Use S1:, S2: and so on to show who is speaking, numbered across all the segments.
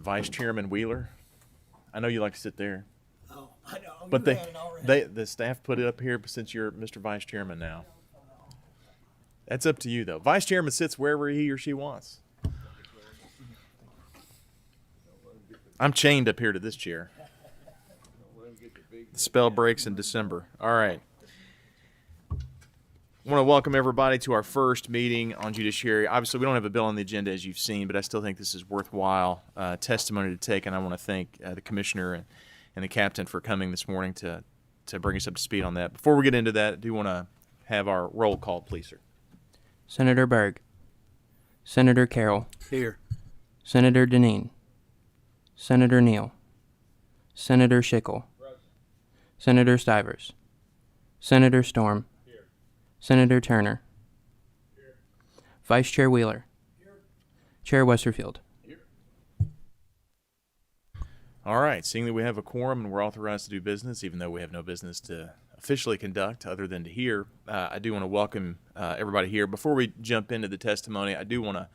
S1: Vice Chairman Wheeler. I know you like to sit there,
S2: Oh, I know.
S1: but
S2: You had it already.
S1: the staff put it up here since you're Mr. Vice Chairman now. That's up to you, though. Vice Chairman sits wherever he or she wants. I'm chained up here to this chair. The spell breaks in December. All right. I want to welcome everybody to our first meeting on Judiciary. Obviously, we don't have a bill on the agenda, as you've seen, but I still think this is worthwhile testimony to take, and I want to thank the commissioner and the captain for coming this morning to bring us up to speed on that. Before we get into that, I do want to have our roll call, please, sir.
S3: Senator Berg. Senator Carroll.
S2: Here.
S3: Senator Deneen. Senator Neal. Senator Schickel. Senator Stivers. Senator Storm.
S4: Here.
S3: Senator Turner.
S4: Here.
S3: Vice Chair Wheeler.
S4: Here.
S3: Chair Westerfield.
S4: Here.
S1: All right. Seeing that we have a quorum and we're authorized to do business, even though we have no business to officially conduct other than to hear, I do want to welcome everybody here. Before we jump into the testimony, I do want to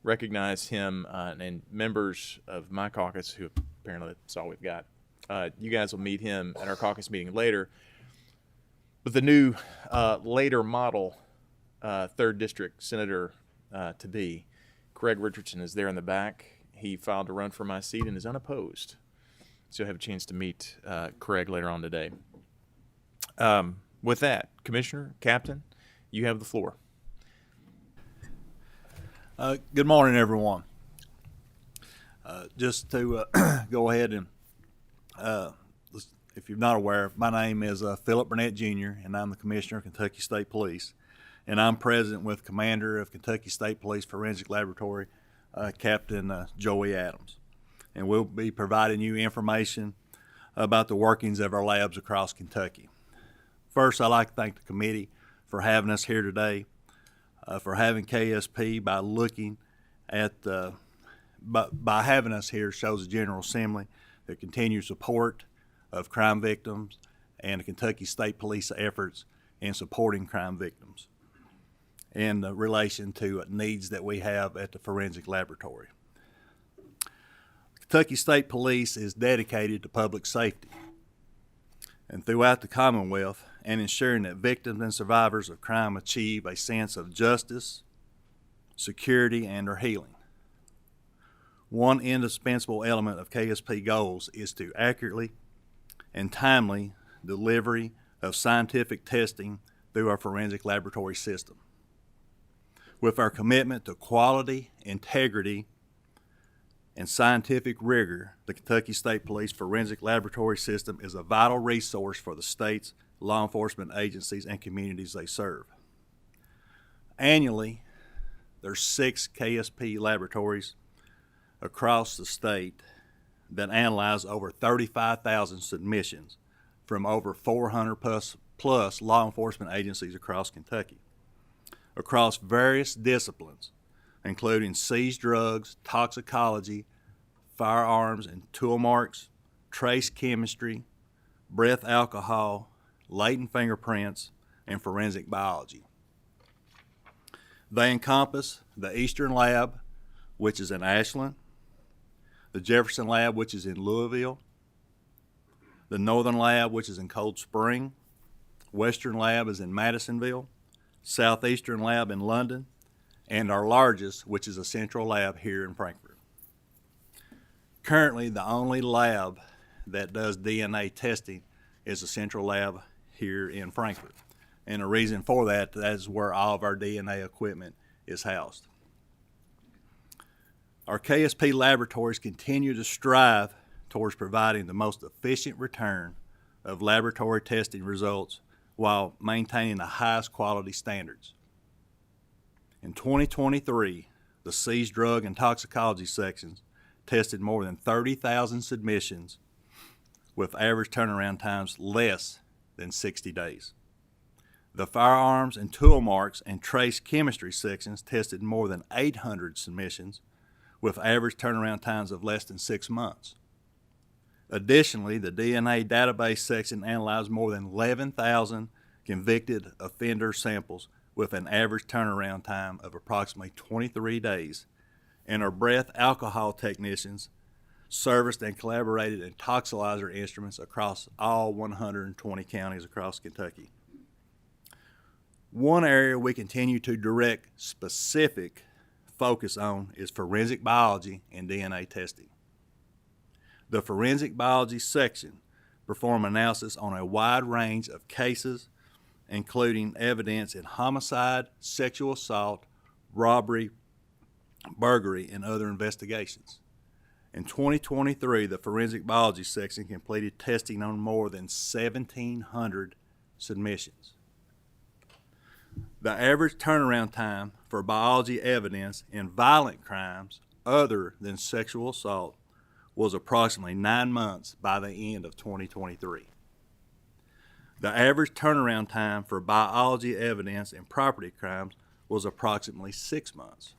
S1: recognize him and members of my caucus, who apparently that's all we've got. You guys will meet him at our caucus meeting later. But the new later model 3rd District Senator to be, Craig Richardson, is there in the back. He filed to run for my seat and is unopposed. So you'll have a chance to meet Craig later on today. With that, Commissioner, Captain, you have the floor.
S2: Good morning, everyone. Just to go ahead and, if you're not aware, my name is Philip Burnett Jr., and I'm the Commissioner of Kentucky State Police. And I'm present with Commander of Kentucky State Police Forensic Laboratory, Captain Joey Adams. And we'll be providing you information about the workings of our labs across Kentucky. First, I'd like to thank the committee for having us here today, for having KSP by looking at by having us here shows the General Assembly their continued support of crime victims and the Kentucky State Police efforts in supporting crime victims in relation to needs that we have at the forensic laboratory. Kentucky State Police is dedicated to public safety and throughout the Commonwealth, and ensuring that victims and survivors of crime achieve a sense of justice, security, and or healing. One indispensable element of KSP goals is to accurately and timely delivery of scientific testing through our forensic laboratory system. With our commitment to quality, integrity, and scientific rigor, the Kentucky State Police Forensic Laboratory System is a vital resource for the state's law enforcement agencies and communities they serve. Annually, there's 6 KSP laboratories across the state that analyze over 35,000 submissions from over 400 plus law enforcement agencies across Kentucky, across various disciplines, including seized drugs, toxicology, firearms and tool marks, trace chemistry, breath alcohol, latent fingerprints, and forensic biology. They encompass the Eastern Lab, which is in Ashland, the Jefferson Lab, which is in Louisville, the Northern Lab, which is in Cold Spring, Western Lab is in Madisonville, Southeastern Lab in London, and our largest, which is a Central Lab here in Frankfort. Currently, the only lab that does DNA testing is the Central Lab here in Frankfort. And the reason for that is where all of our DNA equipment is housed. Our KSP laboratories continue to strive towards providing the most efficient return of laboratory testing results while maintaining the highest quality standards. In 2023, the seized drug and toxicology sections tested more than 30,000 submissions with average turnaround times less than 60 days. The firearms and tool marks and trace chemistry sections tested more than 800 submissions with average turnaround times of less than 6 months. Additionally, the DNA database section analyzed more than 11,000 convicted offender samples with an average turnaround time of approximately 23 days, and our breath alcohol technicians serviced and collaborated in toxicological instruments across all 120 counties across Kentucky. One area we continue to direct specific focus on is forensic biology and DNA testing. The forensic biology section perform analysis on a wide range of cases, including evidence in homicide, sexual assault, robbery, burglary, and other investigations. In 2023, the forensic biology section completed testing on more than 1,700 submissions. The average turnaround time for biology evidence in violent crimes other than sexual assault was approximately 9 months by the end of 2023. The average turnaround time for biology evidence in property crimes was approximately 6 months.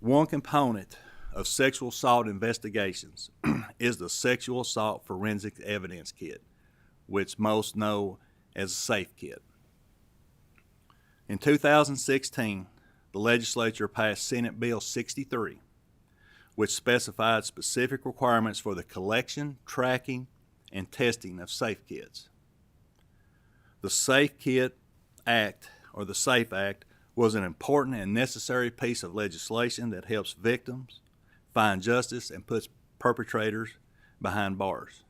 S2: One component of sexual assault investigations is the Sexual Assault Forensic Evidence Kit, which most know as a SAFE kit. In 2016, the legislature passed Senate Bill 63, which specified specific requirements for the collection, tracking, and testing of SAFE kits. The SAFE Kit Act, or the SAFE Act, was an important and necessary piece of legislation that helps victims find justice and puts perpetrators behind bars.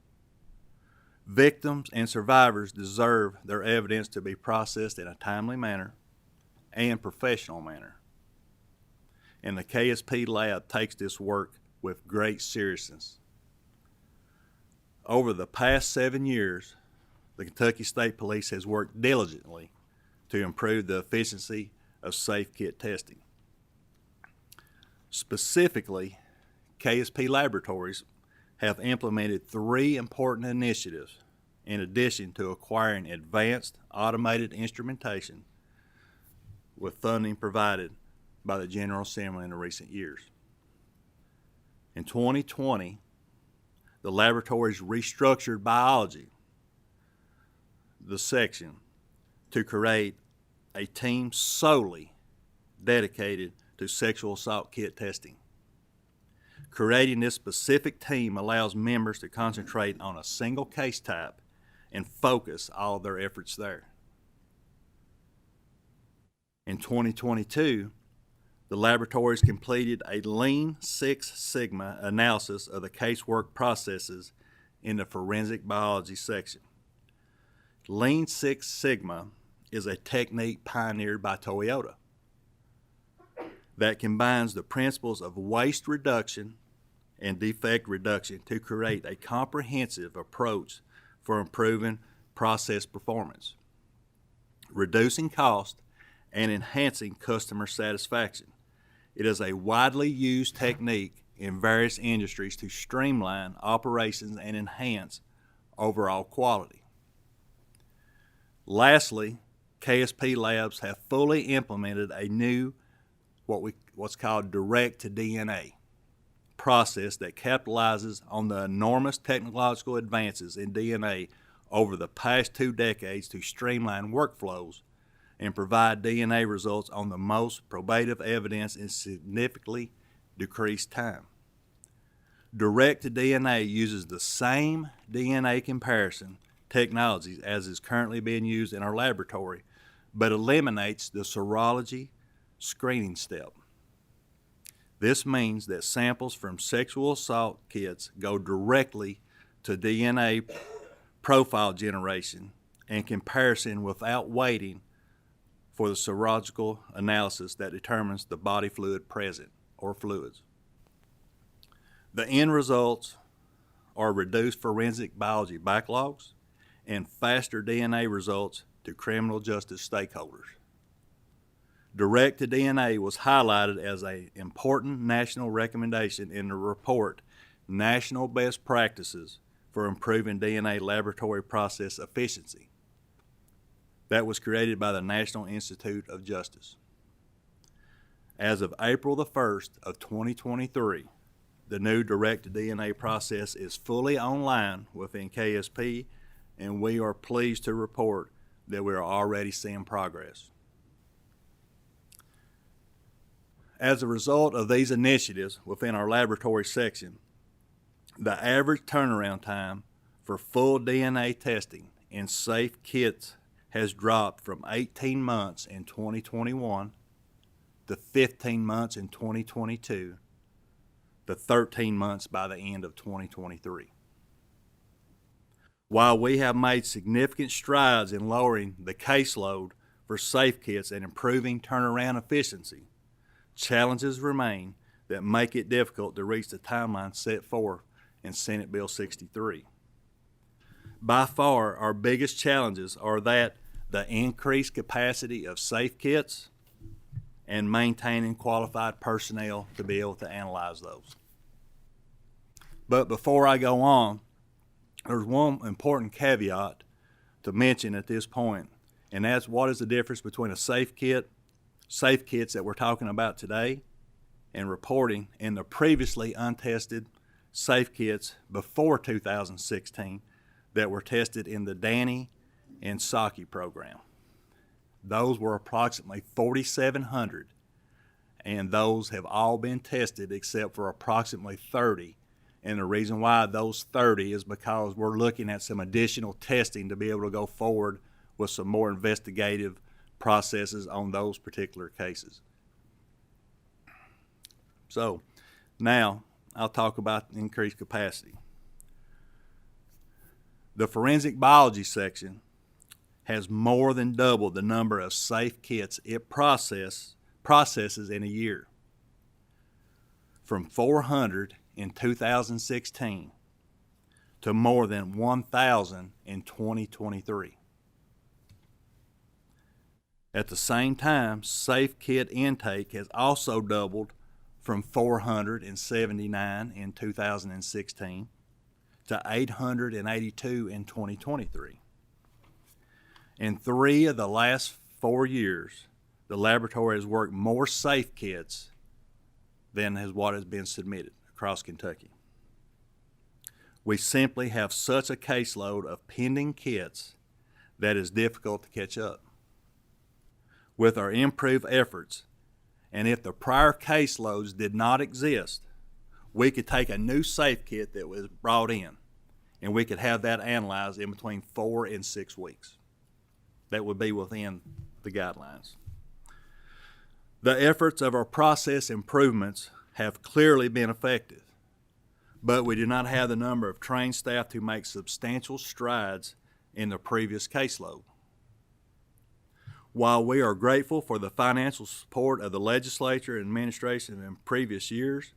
S2: Victims and survivors deserve their evidence to be processed in a timely manner and professional manner. And the KSP lab takes this work with great seriousness. Over the past 7 years, the Kentucky State Police has worked diligently to improve the efficiency of SAFE kit testing. Specifically, KSP laboratories have implemented 3 important initiatives in addition to acquiring advanced automated instrumentation with funding provided by the General Assembly in the recent years. In 2020, the laboratories restructured biology, the section, to create a team solely dedicated to sexual assault kit testing. Creating this specific team allows members to concentrate on a single case type and focus all of their efforts there. In 2022, the laboratories completed a Lean Six Sigma analysis of the casework processes in the forensic biology section. Lean Six Sigma is a technique pioneered by Toyota that combines the principles of waste reduction and defect reduction to create a comprehensive approach for improving process performance, reducing cost, and enhancing customer satisfaction. It is a widely used technique in various industries to streamline operations and enhance overall quality. Lastly, KSP labs have fully implemented a new what's called direct-to-DNA process that capitalizes on the enormous technological advances in DNA over the past 2 decades to streamline workflows and provide DNA results on the most probative evidence in significantly decreased time. Direct-to-DNA uses the same DNA comparison technologies as is currently being used in our laboratory, but eliminates the serology screening step. This means that samples from sexual assault kits go directly to DNA profile generation and comparison without waiting for the serological analysis that determines the body fluid present or fluids. The end results are reduced forensic biology backlogs and faster DNA results to criminal justice stakeholders. Direct-to-DNA was highlighted as an important national recommendation in the report, National Best Practices for Improving DNA Laboratory Process Efficiency, that was created by the National Institute of Justice. As of April the 1st of 2023, the new direct-to-DNA process is fully online within KSP, and we are pleased to report that we are already seeing progress. As a result of these initiatives within our laboratory section, the average turnaround time for full DNA testing in safe kits has dropped from 18 months in 2021 to 15 months in 2022 to 13 months by the end of 2023. While we have made significant strides in lowering the caseload for safe kits and improving turnaround efficiency, challenges remain that make it difficult to reach the timeline set forth in Senate Bill 63. By far, our biggest challenges are that the increased capacity of safe kits and maintaining qualified personnel to be able to analyze those. But before I go on, there's one important caveat to mention at this point, and that's what is the difference between a safe kits that we're talking about today and reporting, and the previously untested safe kits before 2016 that were tested in the Danny and Saki program. Those were approximately 4,700, and those have all been tested except for approximately 30. And the reason why those 30 is because we're looking at some additional testing to be able to go forward with some more investigative processes on those particular cases. So now I'll talk about increased capacity. The forensic biology section has more than doubled the number of safe kits it processes in a year, from 400 in 2016 to more than 1,000 in 2023. At the same time, safe kit intake has also doubled from 479 in 2016 to 882 in 2023. In 3 of the last 4 years, the laboratory has worked more safe kits than what has been submitted across Kentucky. We simply have such a caseload of pending kits that is difficult to catch up. With our improved efforts, and if the prior caseloads did not exist, we could take a new safe kit that was brought in, and we could have that analyzed in between 4 and 6 weeks. That would be within the guidelines. The efforts of our process improvements have clearly been effective, but we do not have the number of trained staff to make substantial strides in the previous caseload. While we are grateful for the financial support of the legislature and administration in previous years,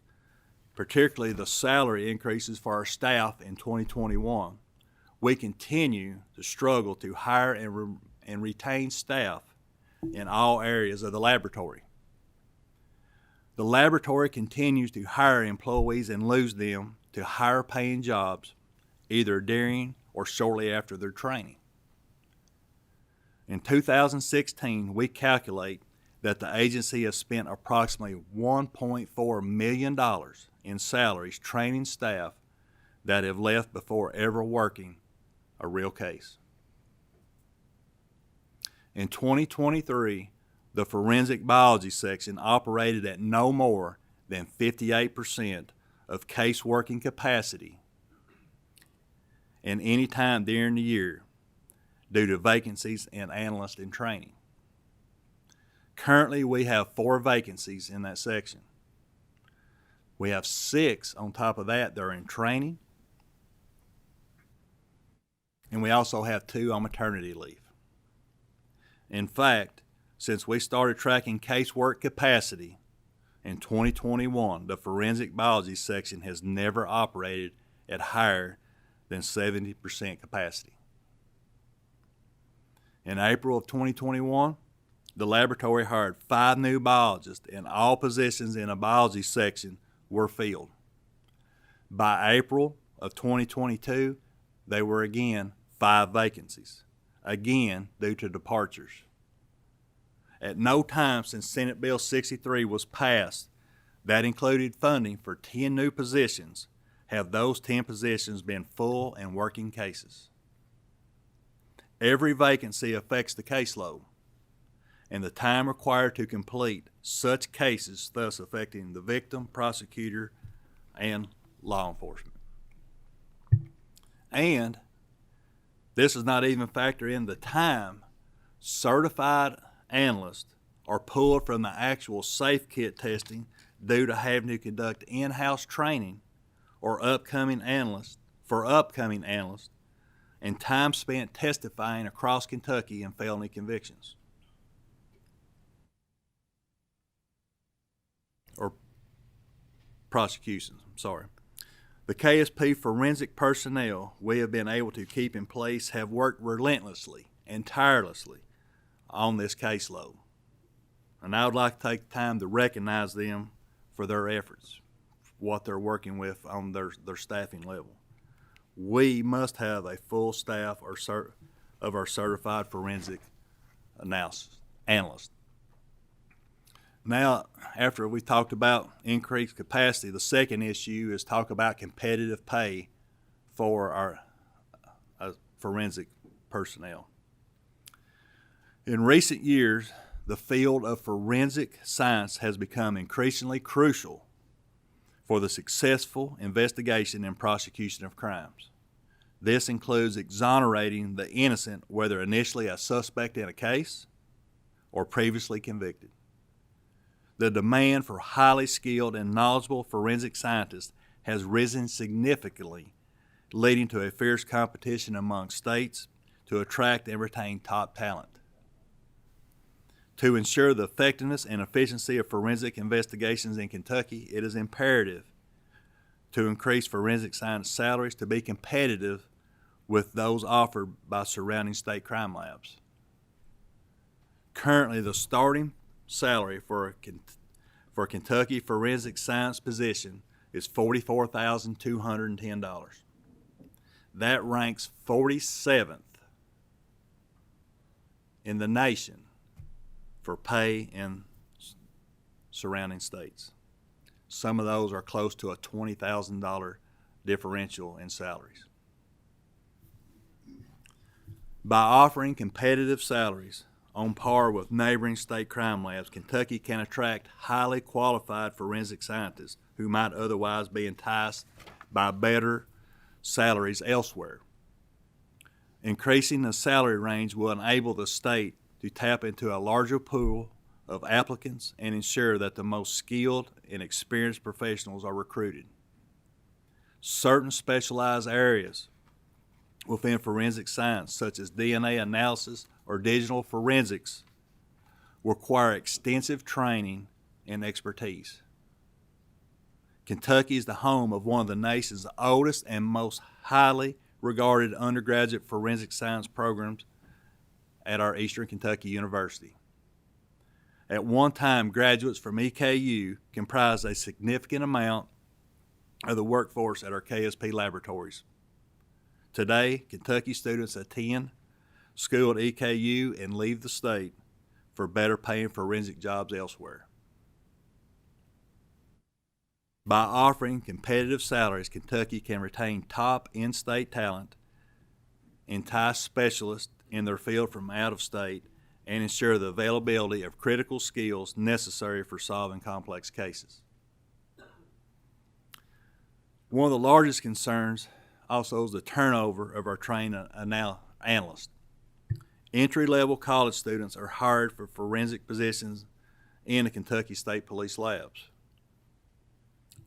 S2: particularly the salary increases for our staff in 2021, we continue to struggle to hire and retain staff in all areas of the laboratory. The laboratory continues to hire employees and lose them to higher paying jobs, either during or shortly after their training. In 2016, we calculate that the agency has spent approximately $1.4 million in salaries training staff that have left before ever working a real case. In 2023, the forensic biology section operated at no more than 58% of case working capacity in any time during the year due to vacancies in analyst in training. Currently, we have 4 vacancies in that section. We have 6 on top of that are in training, and we also have 2 on maternity leave. In fact, since we started tracking casework capacity in 2021, the forensic biology section has never operated at higher than 70% capacity. In April of 2021, the laboratory hired 5 new biologists, and all positions in a biology section were filled. By April of 2022, there were again 5 vacancies, again due to departures. At no time since Senate Bill 63 was passed, that included funding for 10 new positions, have those 10 positions been full and working cases. Every vacancy affects the caseload, and the time required to complete such cases, thus affecting the victim, prosecutor, and law enforcement. And this does not even factor in the time certified analysts are pulled from the actual safe kit testing due to having to conduct in-house training or upcoming analysts, and time spent testifying across Kentucky in felony convictions. Or prosecutions, sorry. The KSP forensic personnel we have been able to keep in place have worked relentlessly and tirelessly on this caseload. And I would like to take time to recognize them for their efforts, what they're working with on their staffing level. We must have a full staff of our certified forensic analysts. Now, after we talked about increased capacity, the second issue is talk about competitive pay for our forensic personnel. In recent years, the field of forensic science has become increasingly crucial for the successful investigation and prosecution of crimes. This includes exonerating the innocent, whether initially a suspect in a case or previously convicted. The demand for highly skilled and knowledgeable forensic scientists has risen significantly, leading to a fierce competition among states to attract and retain top talent. To ensure the effectiveness and efficiency of forensic investigations in Kentucky, it is imperative to increase forensic science salaries to be competitive with those offered by surrounding state crime labs. Currently, the starting salary for a Kentucky forensic science position is $44,210. That ranks 47th in the nation for pay in surrounding states. Some of those are close to a $20,000 differential in salaries. By offering competitive salaries on par with neighboring state crime labs, Kentucky can attract highly qualified forensic scientists who might otherwise be enticed by better salaries elsewhere. Increasing the salary range will enable the state to tap into a larger pool of applicants and ensure that the most skilled and experienced professionals are recruited. Certain specialized areas within forensic science, such as DNA analysis or digital forensics, require extensive training and expertise. Kentucky is the home of one of the nation's oldest and most highly regarded undergraduate forensic science programs at our Eastern Kentucky University. At one time, graduates from EKU comprised a significant amount of the workforce at our KSP laboratories. Today, Kentucky students attend school at EKU and leave the state for better paying forensic jobs elsewhere. By offering competitive salaries, Kentucky can retain top in-state talent, entice specialists in their field from out of state, and ensure the availability of critical skills necessary for solving complex cases. One of the largest concerns also is the turnover of our trained analysts. Entry-level college students are hired for forensic positions in the Kentucky State Police labs.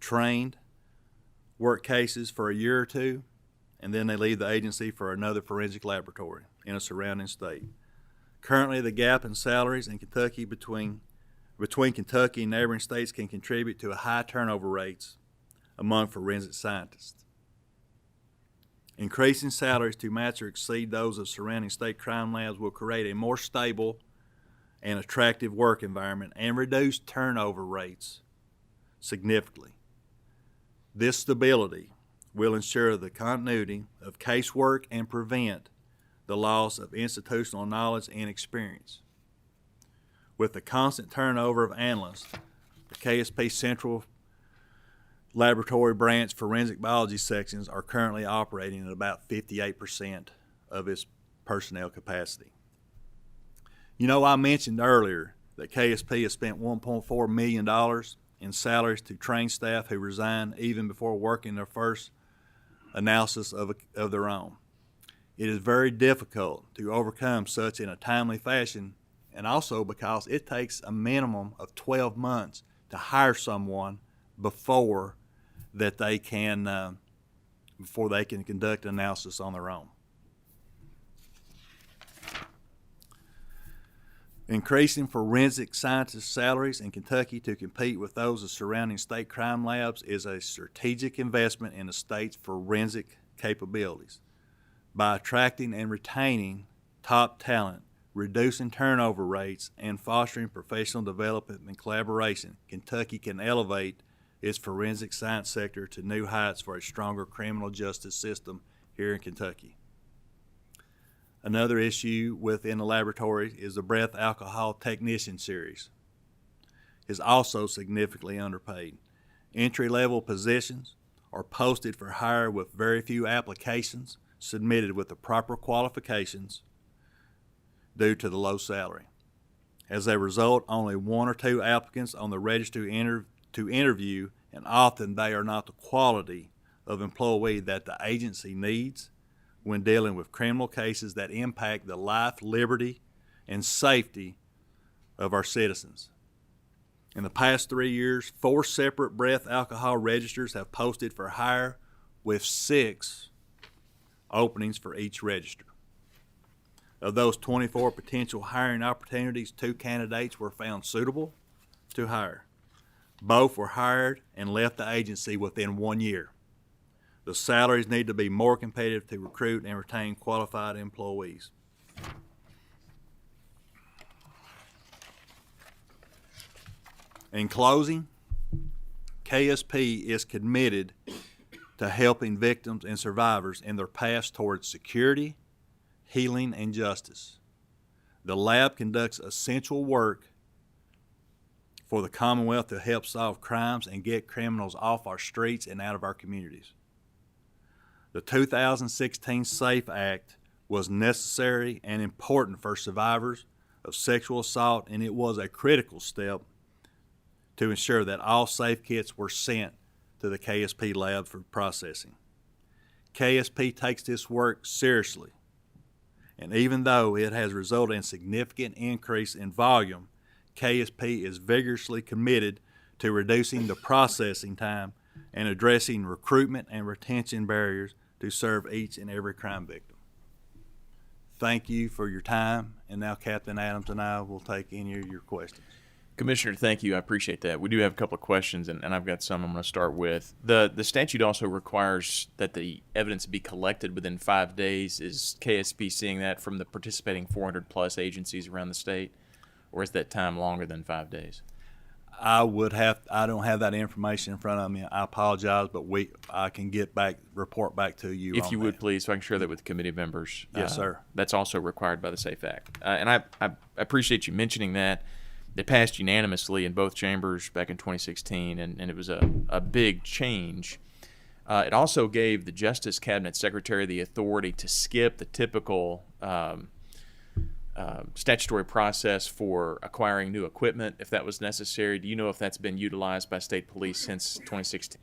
S2: Trained, work cases for a year or two, and then they leave the agency for another forensic laboratory in a surrounding state. Currently, the gap in salaries in Kentucky between Kentucky and neighboring states can contribute to high turnover rates among forensic scientists. Increasing salaries to match or exceed those of surrounding state crime labs will create a more stable and attractive work environment and reduce turnover rates significantly. This stability will ensure the continuity of casework and prevent the loss of institutional knowledge and experience. With the constant turnover of analysts, the KSP Central Laboratory Branch Forensic Biology sections are currently operating at about 58% of its personnel capacity. You know, I mentioned earlier that KSP has spent $1.4 million in salaries to train staff who resign even before working their first analysis of their own. It is very difficult to overcome such in a timely fashion, and also because it takes a minimum of 12 months to hire someone before they can conduct analysis on their own. Increasing forensic scientists' salaries in Kentucky to compete with those of surrounding state crime labs is a strategic investment in the state's forensic capabilities. By attracting and retaining top talent, reducing turnover rates, and fostering professional development and collaboration, Kentucky can elevate its forensic science sector to new heights for a stronger criminal justice system here in Kentucky. Another issue within the laboratory is the breath alcohol technician series is also significantly underpaid. Entry-level positions are posted for hire with very few applications submitted with the proper qualifications due to the low salary. As a result, only one or two applicants on the register to interview, and often they are not the quality of employee that the agency needs when dealing with criminal cases that impact the life, liberty, and safety of our citizens. In the past 3 years, 4 separate breath alcohol registers have posted for hire with 6 openings for each register. Of those 24 potential hiring opportunities, 2 candidates were found suitable to hire. Both were hired and left the agency within 1 year. The salaries need to be more competitive to recruit and retain qualified employees. In closing, KSP is committed to helping victims and survivors in their paths towards security, healing, and justice. The lab conducts essential work for the Commonwealth to help solve crimes and get criminals off our streets and out of our communities. The 2016 SAFE Act was necessary and important for survivors of sexual assault, and it was a critical step to ensure that all SAFE kits were sent to the KSP lab for processing. KSP takes this work seriously, and even though it has resulted in significant increase in volume, KSP is vigorously committed to reducing the processing time and addressing recruitment and retention barriers to serve each and every crime victim. Thank you for your time, and now Captain Adams and I will take any of your questions.
S1: Commissioner, thank you. I appreciate that. We do have a couple of questions, and I've got some I'm going to start with. The statute also requires that the evidence be collected within 5 days. Is KSP seeing that from the participating 400-plus agencies around the state, or is that time longer than 5 days?
S2: I don't have that information in front of me. I apologize, but I can report back to you.
S1: If you would, please, so I can share that with the committee members.
S2: Yes, sir.
S1: That's also required by the SAFE Act. And I appreciate you mentioning that. It passed unanimously in both chambers back in 2016, and it was a big change. It also gave the Justice Cabinet Secretary the authority to skip the typical statutory process for acquiring new equipment if that was necessary. Do you know if that's been utilized by state police since 2016?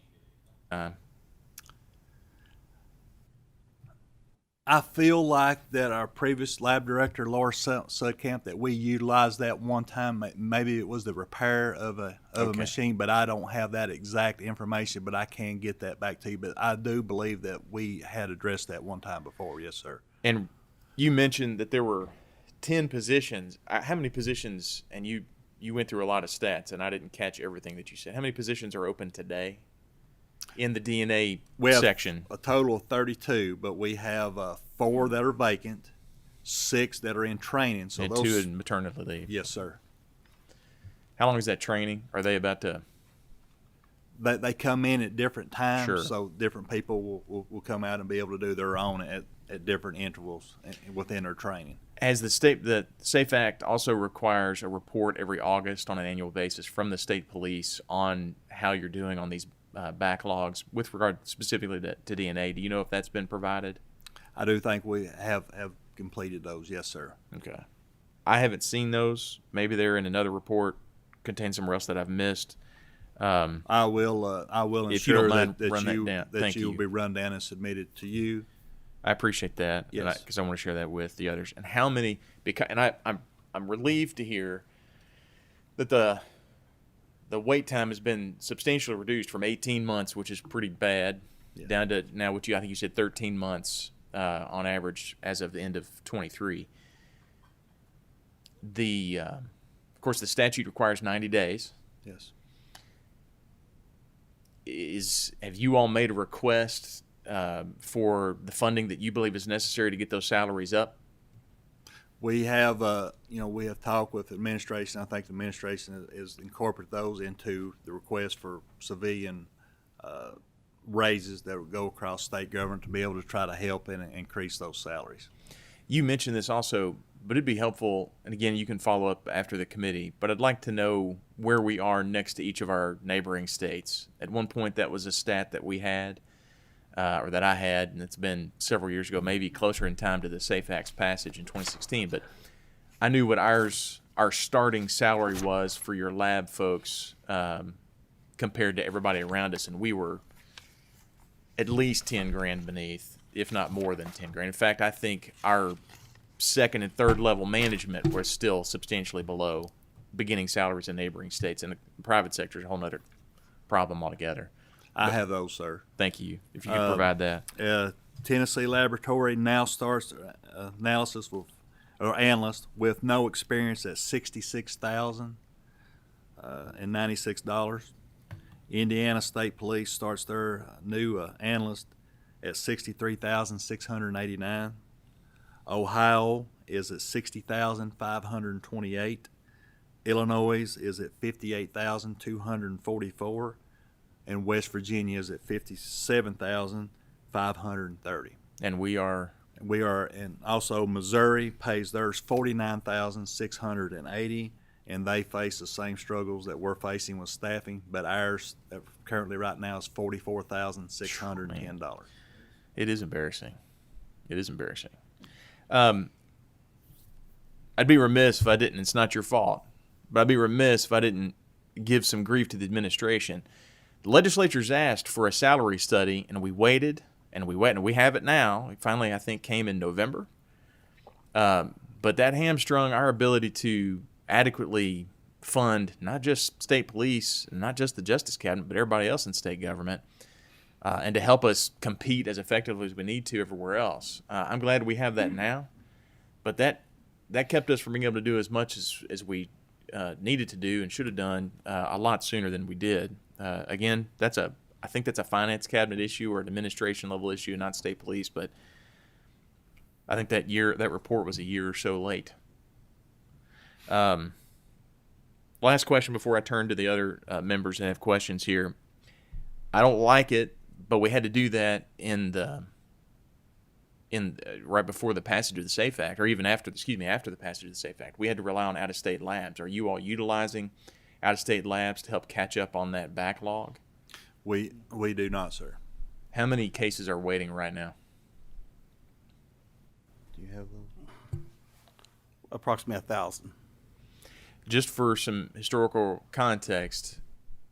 S2: I feel like that our previous lab director, Laura Sudkamp, that we utilized that one time. Maybe it was the repair of a machine, but I don't have that exact information, but I can get that back to you. But I do believe that we had addressed that one time before. Yes, sir.
S1: And you mentioned that there were 10 positions. How many positions, and you went through a lot of stats, and I didn't catch everything that you said. How many positions are open today in the DNA section?
S2: A total of 32, but we have 4 that are vacant, 6 that are in training. So
S1: and 2 in maternity leave.
S2: Yes, sir.
S1: How long is that training? Are they about to?
S2: They come in at different times,
S1: Sure.
S2: So different people will come out and be able to do their own at different intervals within their training.
S1: As the SAFE Act also requires a report every August on an annual basis from the state police on how you're doing on these backlogs with regard specifically to DNA. Do you know if that's been provided?
S2: I do think we have completed those. Yes, sir.
S1: Okay. I haven't seen those. Maybe they're in another report, contain somewhere else that I've missed.
S2: I will
S1: If you don't
S2: ensure
S1: mind,
S2: that
S1: run that
S2: you
S1: down.
S2: that
S1: Thank
S2: you will
S1: you.
S2: be run down and submitted to you.
S1: I appreciate that.
S2: Yes.
S1: Because I want to share that with the others. And how many? Because I'm relieved to hear that the wait time has been substantially reduced from 18 months, which is pretty bad,
S2: Yeah.
S1: down to now I think you said 13 months on average as of the end of 23. Of course, the statute requires 90 days.
S2: Yes.
S1: Have you all made a request for the funding that you believe is necessary to get those salaries up?
S2: We have, we have talked with administration. I think the administration is incorporate those into the request for civilian raises that would go across state government to be able to try to help and increase those salaries.
S1: You mentioned this also, but it'd be helpful, and again, you can follow up after the committee, but I'd like to know where we are next to each of our neighboring states. At one point, that was a stat that we had, or that I had, and it's been several years ago, maybe closer in time to the SAFE Act's passage in 2016, but I knew what our starting salary was for your lab folks compared to everybody around us, and we were at least 10 grand beneath, if not more than 10 grand. In fact, I think our second and third level management was still substantially below beginning salaries in neighboring states, and the private sector is a whole other problem altogether.
S2: I have those, sir.
S1: Thank you. If you could provide that.
S2: Tennessee Laboratory now starts analysis with, or analyst with no experience at $66,000 and $96. Indiana State Police starts their new analyst at $63,689. Ohio is at $60,528. Illinois is at $58,244. And West Virginia is at $57,530.
S1: And we are,
S2: And also Missouri pays theirs $49,680, and they face the same struggles that we're facing with staffing, but ours currently right now is $44,610.
S1: it is embarrassing. It is embarrassing. I'd be remiss if I didn't, it's not your fault, but I'd be remiss if I didn't give some grief to the administration. The legislature's asked for a salary study, and we waited, and we waited, and we have it now. It finally, I think, came in November. But that hamstrung our ability to adequately fund not just state police, and not just the Justice Cabinet, but everybody else in state government, and to help us compete as effectively as we need to everywhere else. I'm glad we have that now, but that kept us from being able to do as much as we needed to do and should have done a lot sooner than we did. Again, I think that's a finance cabinet issue or an administration level issue, not state police. But I think that report was a year or so late. Last question before I turn to the other members that have questions here. I don't like it, but we had to do that right before the passage of the SAFE Act, or even after the passage of the SAFE Act. We had to rely on out-of-state labs. Are you all utilizing out-of-state labs to help catch up on that backlog?
S2: We do not, sir.
S1: How many cases are waiting right now?
S2: Do you have those?
S4: Approximately 1,000.
S1: Just for some historical context,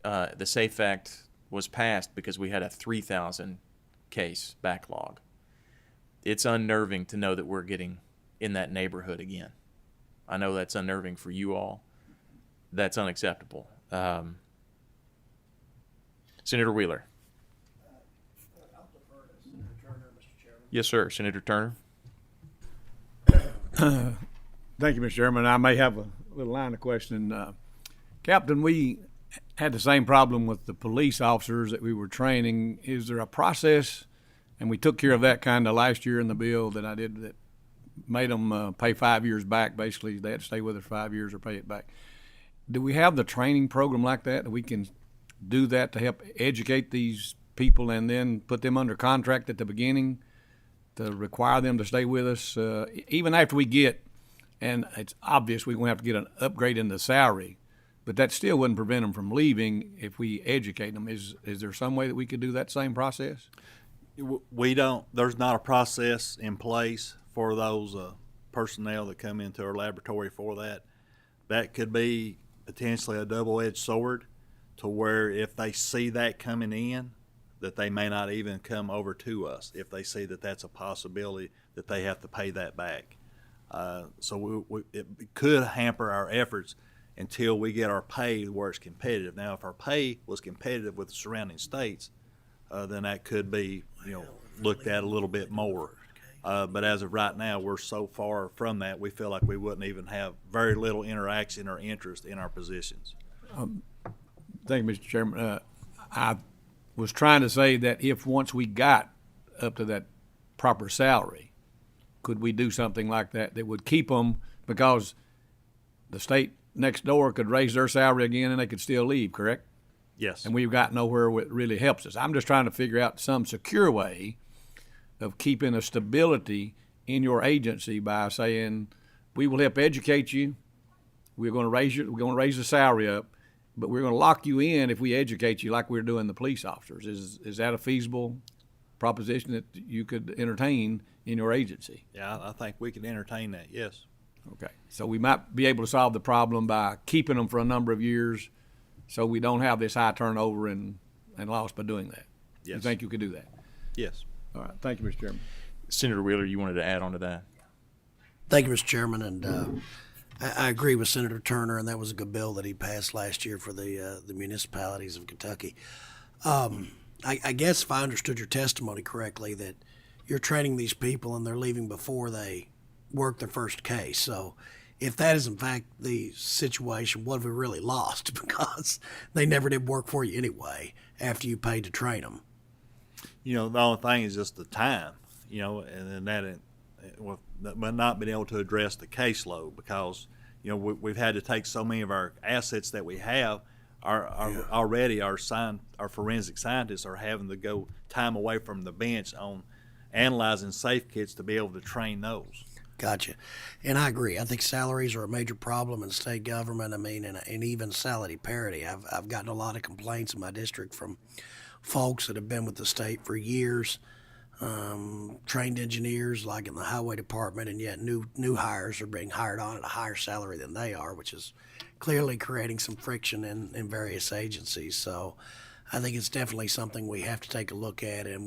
S1: the SAFE Act was passed because we had a 3,000 case backlog. It's unnerving to know that we're getting in that neighborhood again. I know that's unnerving for you all. That's unacceptable. Senator Wheeler.
S5: I'll defer to Senator Turner, Mr. Chairman.
S1: Yes, sir. Senator Turner.
S5: Thank you, Mr. Chairman. I may have a little line of questioning. Captain, we had the same problem with the police officers that we were training. Is there a process, and we took care of that kind of last year in the bill that I did, that made them pay 5 years back, basically. They had to stay with us 5 years or pay it back. Do we have the training program like that we can do that to help educate these people and then put them under contract at the beginning to require them to stay with us even after we get, and it's obvious we're going to have to get an upgrade in the salary, but that still wouldn't prevent them from leaving if we educate them. Is there some way that we could do that same process?
S2: We don't. There's not a process in place for those personnel that come into our laboratory for that. That could be potentially a double-edged sword to where if they see that coming in, that they may not even come over to us if they see that that's a possibility that they have to pay that back. So it could hamper our efforts until we get our pay where it's competitive. Now, if our pay was competitive with the surrounding states, then that could be, looked at a little bit more. But as of right now, we're so far from that, we feel like we wouldn't even have very little interaction or interest in our positions.
S5: Thank you, Mr. Chairman. I was trying to say that if once we got up to that proper salary, could we do something like that that would keep them, because the state next door could raise their salary again and they could still leave, correct?
S2: Yes.
S5: And we've got nowhere where it really helps us. I'm just trying to figure out some secure way of keeping a stability in your agency by saying, we will help educate you. We're going to raise the salary up, but we're going to lock you in if we educate you like we're doing the police officers. Is that a feasible proposition that you could entertain in your agency?
S2: Yeah, I think we could entertain that, yes.
S5: Okay. So we might be able to solve the problem by keeping them for a number of years so we don't have this high turnover and loss by doing that.
S2: Yes.
S5: You think you could do that?
S2: Yes.
S5: All right. Thank you, Mr. Chairman.
S1: Senator Wheeler, you wanted to add on to that?
S4: Thank you, Mr. Chairman, and I agree with Senator Turner, and that was a good bill that he passed last year for the municipalities of Kentucky. I guess if I understood your testimony correctly, that you're training these people and they're leaving before they work their first case. So if that is in fact the situation, what have we really lost? Because they never did work for you anyway after you paid to train them.
S2: The only thing is just the time, and then that, but not being able to address the caseload because, we've had to take so many of our assets that we have. Already our forensic scientists are having to go time away from the bench on analyzing safe kits to be able to train those.
S4: Gotcha. And I agree. I think salaries are a major problem in state government. I mean, and even salary parity. I've gotten a lot of complaints in my district from folks that have been with the state for years, trained engineers like in the highway department, and yet new hires are being hired on at a higher salary than they are, which is clearly creating some friction in various agencies. So I think it's definitely something we have to take a look at, and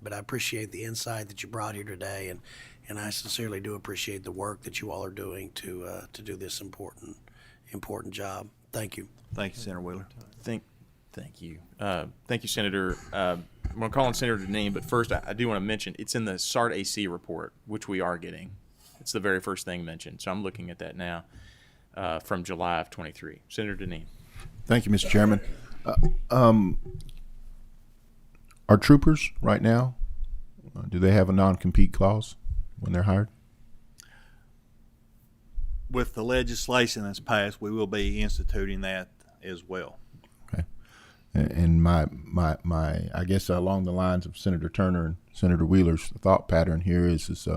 S4: but I appreciate the insight that you brought here today, and I sincerely do appreciate the work that you all are doing to do this important job. Thank you.
S2: Thank you, Senator Wheeler.
S1: Thank you. Thank you, Senator. I'm going to call on Senator Deneen, but first I do want to mention it's in the SART AC report, which we are getting. It's the very first thing mentioned, so I'm looking at that now from July of 23. Senator Deneen.
S6: Thank you, Mr. Chairman. Our troopers right now, do they have a non-compete clause when they're hired?
S2: With the legislation that's passed, we will be instituting that as well.
S6: Okay. And my I guess along the lines of Senator Turner and Senator Wheeler's thought pattern here is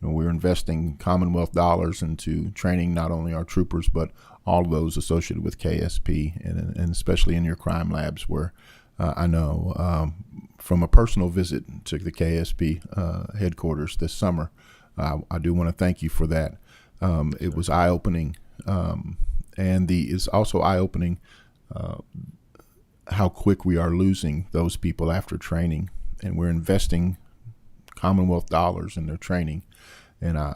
S6: we're investing Commonwealth dollars into training not only our troopers but all of those associated with KSP, and especially in your crime labs, where I know from a personal visit to the KSP headquarters this summer, I do want to thank you for that. It was eye-opening, and it's also eye-opening how quick we are losing those people after training, and we're investing Commonwealth dollars in their training. And I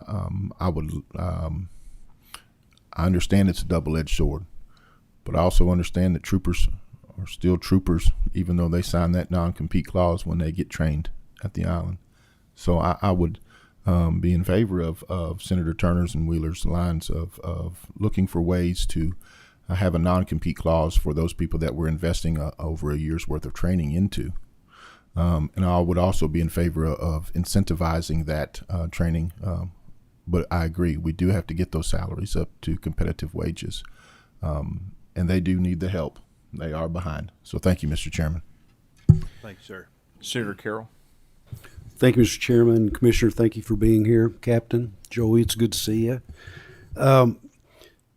S6: understand it's a double-edged sword, but I also understand that troopers are still troopers, even though they sign that non-compete clause when they get trained at the island. So I would be in favor of Senator Turner's and Wheeler's lines of looking for ways to have a non-compete clause for those people that we're investing over a year's worth of training into. And I would also be in favor of incentivizing that training. But I agree, we do have to get those salaries up to competitive wages. And they do need the help. They are behind. So thank you, Mr. Chairman.
S2: Thank you, sir.
S1: Senator Carroll.
S7: Thank you, Mr. Chairman. Commissioner, thank you for being here. Captain, Joey, it's good to see you.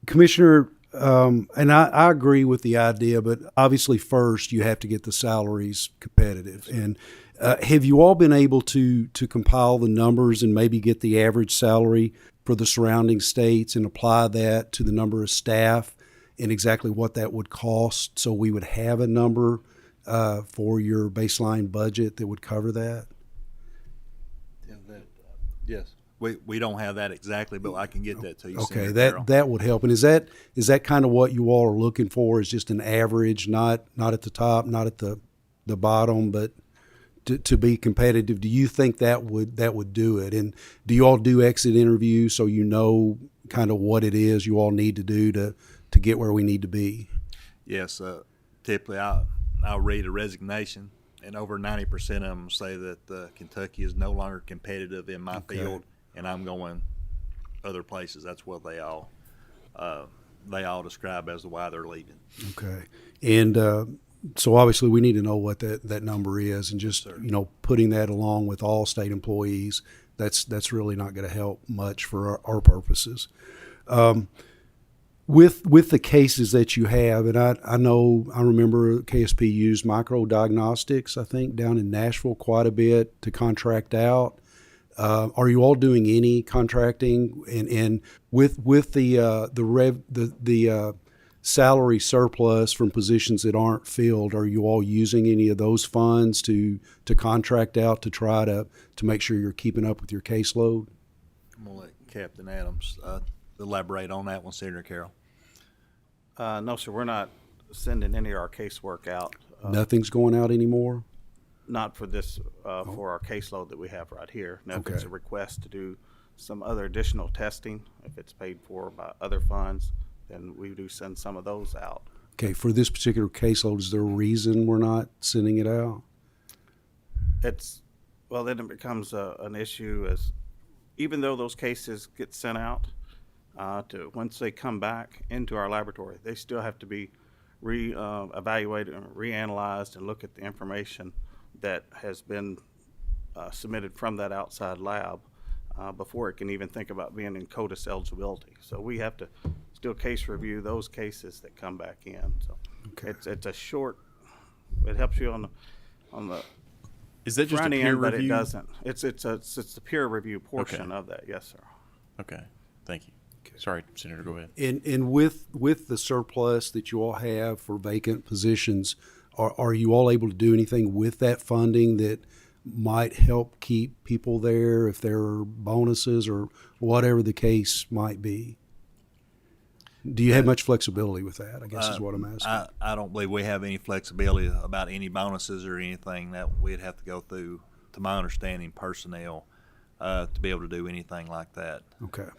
S7: Commissioner, and I agree with the idea, but obviously first you have to get the salaries competitive. And Have you all been able to compile the numbers and maybe get the average salary for the surrounding states and apply that to the number of staff and exactly what that would cost, so we would have a number for your baseline budget that would cover that?
S2: Yes. We don't have that exactly, but I can get that to you.
S7: Okay,
S2: Senator Carroll.
S7: that would help. And is that kind of what you all are looking for? Is just an average, not at the top, not at the bottom, but to be competitive? Do you think that would do it? And do you all do exit interviews so you know kind of what it is you all need to do to get where we need to be?
S2: Yes. Typically, I'll read a resignation, and over 90% of them say that Kentucky is no longer competitive in my field, and I'm going other places. That's what they all describe as to why they're leaving.
S7: Okay. And so obviously we need to know what that number is, and just, putting that along with all state employees, that's really not going to help much for our purposes. With the cases that you have, and I remember KSP used micro diagnostics, I think, down in Nashville quite a bit to contract out. Are you all doing any contracting? And with the salary surplus from positions that aren't filled, are you all using any of those funds to contract out to try to make sure you're keeping up with your caseload?
S2: I'm going to let Captain Adams elaborate on that one, Senator Carroll.
S8: No, sir, we're not sending any of our casework out.
S7: Nothing's going out anymore?
S8: Not for this, for our caseload that we have right here. Now, if it's a request to do some other additional testing, if it's paid for by other funds, then we do send some of those out.
S7: Okay, for this particular caseload, is there a reason we're not sending it out?
S8: Then it becomes an issue, as even though those cases get sent out, once they come back into our laboratory, they still have to be evaluated and reanalyzed and look at the information that has been submitted from that outside lab before it can even think about being in CODIS eligibility. So we have to still case review those cases that come back in. So it's a short. It helps you on the
S1: Is that just a
S8: front
S1: peer
S8: end,
S1: review?
S8: but it doesn't. It's the peer review portion of that. Yes, sir.
S1: Okay, thank you. Sorry, Senator, go ahead.
S7: And with the surplus that you all have for vacant positions, are you all able to do anything with that funding that might help keep people there, if there are bonuses or whatever the case might be? Do you have much flexibility with that, I guess is what I'm asking.
S2: I don't believe we have any flexibility about any bonuses or anything. That we'd have to go through, to my understanding, personnel to be able to do anything like that.
S7: Okay.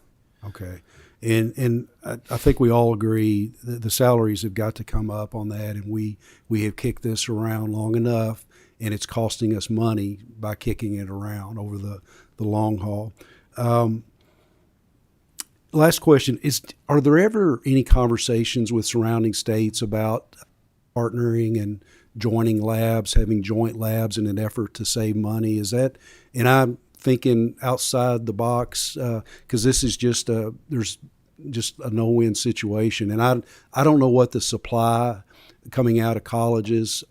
S7: And I think we all agree that the salaries have got to come up on that, and we have kicked this around long enough, and it's costing us money by kicking it around over the long haul. Last question is, are there ever any conversations with surrounding states about partnering and joining labs, having joint labs in an effort to save money? Is that, and I'm thinking outside the box, because this is there's just a no-win situation, and I don't know what the supply coming out of colleges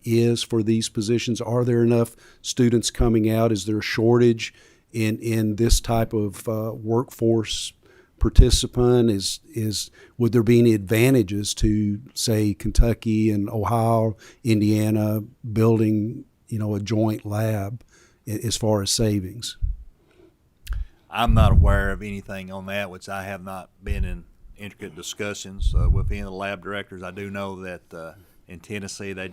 S7: is for these positions. Are there enough students coming out? Is there a shortage in this type of workforce participant? Would there be any advantages to, say, Kentucky and Ohio, Indiana building a joint lab as far as savings?
S2: I'm not aware of anything on that, which I have not been in intricate discussions with any of the lab directors. I do know that in Tennessee they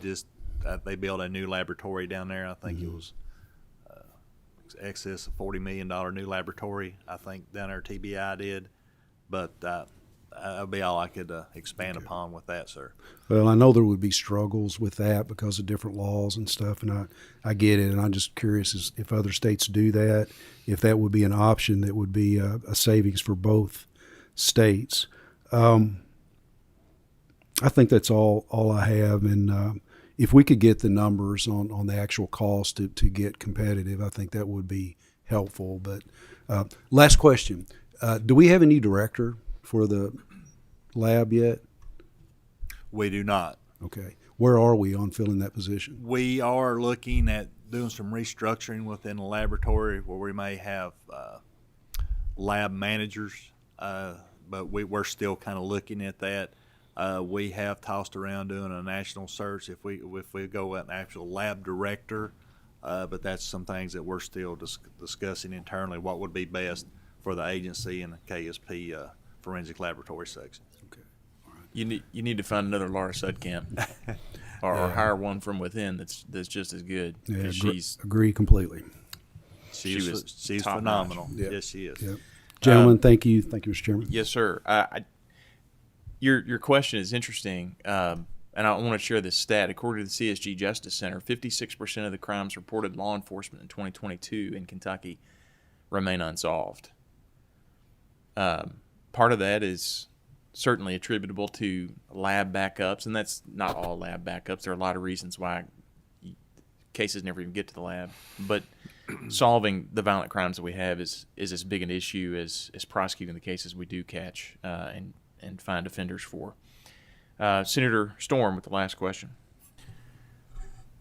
S2: built a new laboratory down there. I think it was excess of $40 million new laboratory, I think, down there TBI did. But that'll be all I could expand upon with that, sir.
S7: Well, I know there would be struggles with that because of different laws and stuff, and I get it, and I'm just curious if other states do that, if that would be an option that would be a savings for both states. I think that's all I have, and if we could get the numbers on the actual cost to get competitive, I think that would be helpful. But last question. Do we have a new director for the lab yet?
S2: We do not.
S7: Okay. Where are we on filling that position?
S2: We are looking at doing some restructuring within the laboratory where we may have lab managers, but we're still kind of looking at that. We have tossed around doing a national search if we go with an actual lab director, but that's some things that we're still discussing internally, what would be best for the agency and the KSP forensic laboratory section.
S7: Okay.
S1: You need to find another Laura Sudkamp, or hire one from within that's just as good.
S7: Yeah,
S1: 'Cause
S7: agree completely.
S2: She's
S1: top
S2: phenomenal.
S7: notch. Yep.
S2: Yes, she is.
S7: Yep. Gentlemen, thank you. Thank you, Mr. Chairman.
S1: Yes, sir. Your question is interesting, and I want to share this stat. According to the CSG Justice Center, 56% of the crimes reported law enforcement in 2022 in Kentucky remain unsolved. Part of that is certainly attributable to lab backups, and that's not all lab backups. There are a lot of reasons why cases never even get to the lab. But solving the violent crimes that we have is as big an issue as prosecuting the cases we do catch and find offenders for. Senator Storm with the last question.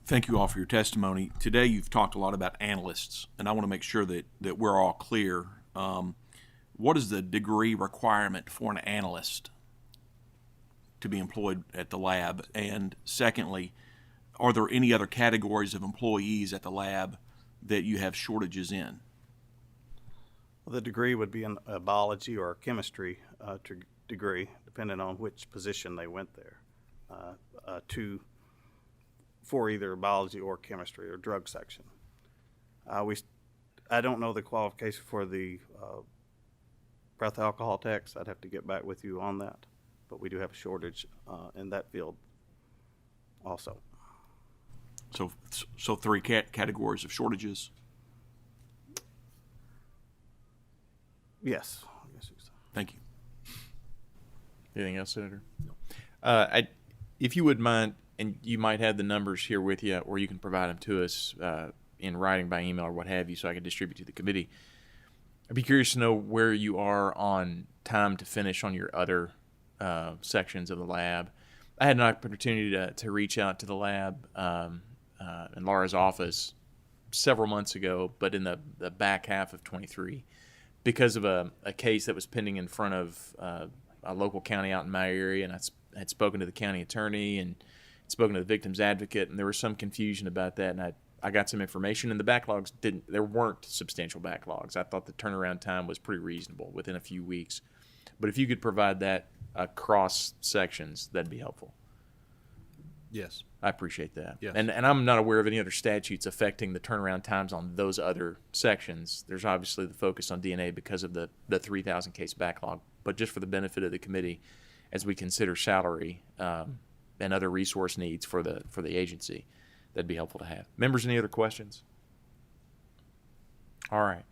S9: Thank you all for your testimony. Today you've talked a lot about analysts, and I want to make sure that we're all clear. What is the degree requirement for an analyst to be employed at the lab? And secondly, are there any other categories of employees at the lab that you have shortages in?
S8: Well, the degree would be in a biology or a chemistry degree, depending on which position they went there, for either biology or chemistry or drug section. I don't know the qualification for the breath alcohol techs. I'd have to get back with you on that, but we do have a shortage in that field also.
S9: So three categories of shortages.
S8: Yes.
S9: Thank you.
S1: Anything else, Senator? No. If you would mind, and you might have the numbers here with you, or you can provide them to us in writing by email or what have you, so I can distribute to the committee. I'd be curious to know where you are on time to finish on your other sections of the lab. I had an opportunity to reach out to the lab in Laura's office several months ago, but in the back half of 23, because of a case that was pending in front of a local county out in my area, and I had spoken to the county attorney and spoken to the victim's advocate, and there was some confusion about that, and I got some information, and the backlogs there weren't substantial backlogs. I thought the turnaround time was pretty reasonable, within a few weeks. But if you could provide that across sections, that'd be helpful.
S2: Yes.
S1: I appreciate that.
S2: Yes.
S1: And I'm not aware of any other statutes affecting the turnaround times on those other sections. There's obviously the focus on DNA because of the 3,000 case backlog. But just for the benefit of the committee, as we consider salary and other resource needs for the agency, that'd be helpful to have. Members, any other questions? All right.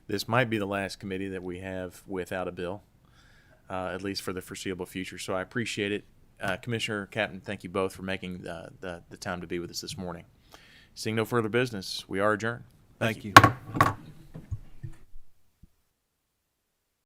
S1: This might be the last committee that we have without a bill, at least for the foreseeable future. So I appreciate it. Commissioner, Captain, thank you both for making the time to be with us this morning. Seeing no further business, we are adjourned.
S2: Thank you.